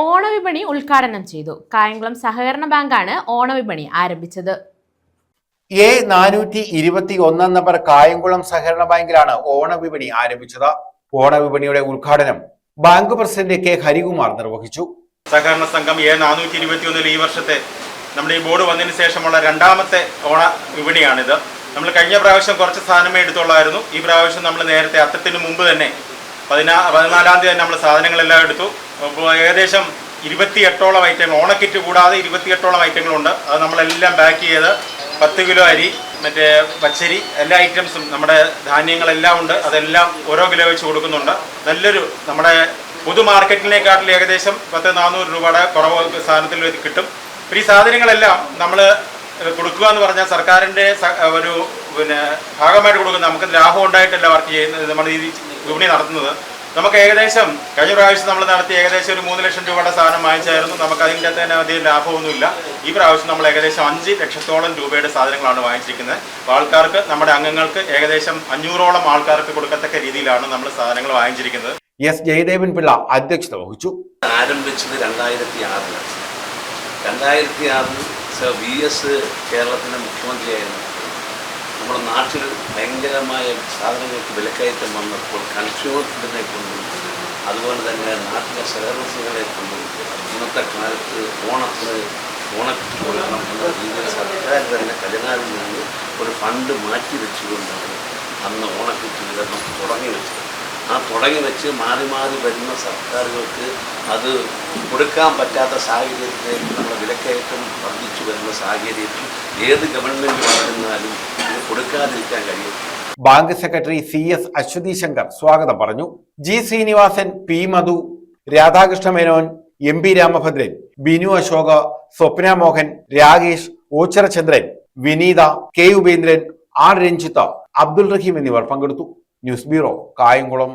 ഓണവിപണി ഉദ്ഘാടനം ചെയ്തു. കായംകുളം സഹകരണ ബാങ്കാണ് ഓണവിപണി ആരംഭിച്ചത്. A421 നമ്പർ കായംകുളം സഹകരണ ബാങ്കിലാണ് ഓണവിപണി ആരംഭിച്ചത്. ഓണവിപണിയുടെ ഉദ്ഘാടനം ബാങ്ക് പ്രസിഡന്റ് കെ ഹരികുമാർ നിർവഹിച്ചു. സഹകരണ സംഘം A421 ഈ വർഷത്തെ നമ്മുടെ ഈ ബോർഡ് വന്നതിന് ശേഷമുള്ള രണ്ടാമത്തെ ഓണ വിപണിയാണിത്. നമ്മൾ കഴിഞ്ഞ പ്രാവശ്യം കുറച്ച് സാധനമേ എടുത്തുള്ളായിരുന്നു. ഈ പ്രാവശ്യം നമ്മൾ നേരത്തെ അത്തത്തിന് മുമ്പ് തന്നെ 14-ാം തീയതി നമ്മൾ സാധനങ്ങളെല്ലാം എടുത്തു. അപ്പോൾ ഏകദേശം 28ഓളം ഐറ്റങ്ങൾ, ഓണക്കിറ്റ് കൂടാതെ 28ഓളം ഐറ്റങ്ങളുണ്ട്. അത് നമ്മളെല്ലാം പാക്ക് ചെയ്ത് 10 കിലോ അരി, മറ്റേ പച്ചരി, എല്ലാ ഐറ്റംസും നമ്മുടെ ധാന്യങ്ങളെല്ലാം ഉണ്ട്. അതെല്ലാം ഓരോ കിലോ വെച്ച് കൊടുക്കുന്നുണ്ട്. നല്ലൊരു നമ്മുടെ പൊതു മാർക്കറ്റിനേക്കാട്ടിൽ ഏകദേശം 400 രൂപയുടെ കുറവ് സാധനത്തിൽ കിട്ടും. ഈ സാധനങ്ങളെല്ലാം നമ്മൾ കൊടുക്കുക എന്ന് പറഞ്ഞാൽ സർക്കാരിൻ്റെ ഒരു ഭാഗമായിട്ട് കൊടുക്കുന്നത്. നമുക്ക് ലാഭം ഉണ്ടായിട്ടല്ല വർക്ക് ചെയ്യുന്നത്, നമ്മൾ ഈ വിപണി നടത്തുന്നത്. നമുക്ക് ഏകദേശം കഴിഞ്ഞ പ്രാവശ്യം നമ്മൾ നടത്തി ഏകദേശം ഒരു 3 ലക്ഷം രൂപയുടെ സാധനം വാങ്ങിച്ചായിരുന്നു. നമുക്ക് അതിൻ്റെ തന്നെ അധികം ലാഭമൊന്നുമില്ല. ഈ പ്രാവശ്യം നമ്മൾ ഏകദേശം 5 ലക്ഷത്തോളം രൂപയുടെ സാധനങ്ങളാണ് വാങ്ങിച്ചിരിക്കുന്നത്. അപ്പോൾ ആൾക്കാർക്ക്, നമ്മുടെ അംഗങ്ങൾക്ക് ഏകദേശം 500ഓളം ആൾക്കാർക്ക് കൊടുക്കത്തക്ക രീതിയിലാണ് നമ്മൾ സാധനങ്ങൾ വാങ്ങിച്ചിരിക്കുന്നത്. എസ് ജയദേവൻ പിള്ള അധ്യക്ഷത വഹിച്ചു. ആരംഭിച്ചത് 2006 VS കേരളത്തിൻ്റെ മുഖ്യമന്ത്രിയായിരുന്നു. നമ്മുടെ നാട്ടിൽ ഭയങ്കരമായ സാധനങ്ങൾക്ക് വിലക്കയറ്റം വന്നപ്പോൾ കൺസ്യൂമേഴ്സിനെ കൊണ്ടും അതുപോലെ തന്നെ നാട്ടിലെ സഹകരണങ്ങളെ കൊണ്ടും ഇന്നത്തെ കാലത്ത് ഓണക്കിറ്റ് കൊടുക്കണം എന്ന രീതിയിൽ സർക്കാർ തന്നെ ഖജനാവിൽ നിന്ന് ഒരു ഫണ്ട് മാറ്റി വെച്ചുകൊണ്ടാണ് അന്ന് ഓണക്കിറ്റ് വിതരണം തുടങ്ങി വെച്ചത്. ആ തുടങ്ങി വെച്ച് മാറി മാറി വരുന്ന സർക്കാരുകൾക്ക് അത് കൊടുക്കാൻ പറ്റാത്ത സാഹചര്യത്തിലേക്ക് നമ്മുടെ വിലക്കയറ്റം വർദ്ധിച്ചു വരുന്ന സാഹചര്യത്തിൽ ഏത് ഗവൺമെൻറ് വളരുന്നാലും ഇത് കൊടുക്കാതിരിക്കാൻ കഴിയും. Bank secretary CS Ashwathi Shankar സ്വാഗതം പറഞ്ഞു. G ശ്രീനിവാസൻ, P മധു, രാധാകൃഷ്ണ മേനോൻ, MP രാമഭദ്രൻ, ബിനു അശോക, സ്വപ്ന മോഹൻ, രാകേഷ്, ഓച്ചറചന്ദ്രൻ, വിനീത, K ഉപേന്ദ്രൻ, R രഞ്ജിത്ത, അബ്ദുൾ റഹീം എന്നിവർ പങ്കെടുത്തു. News bureau, Kayamkulam.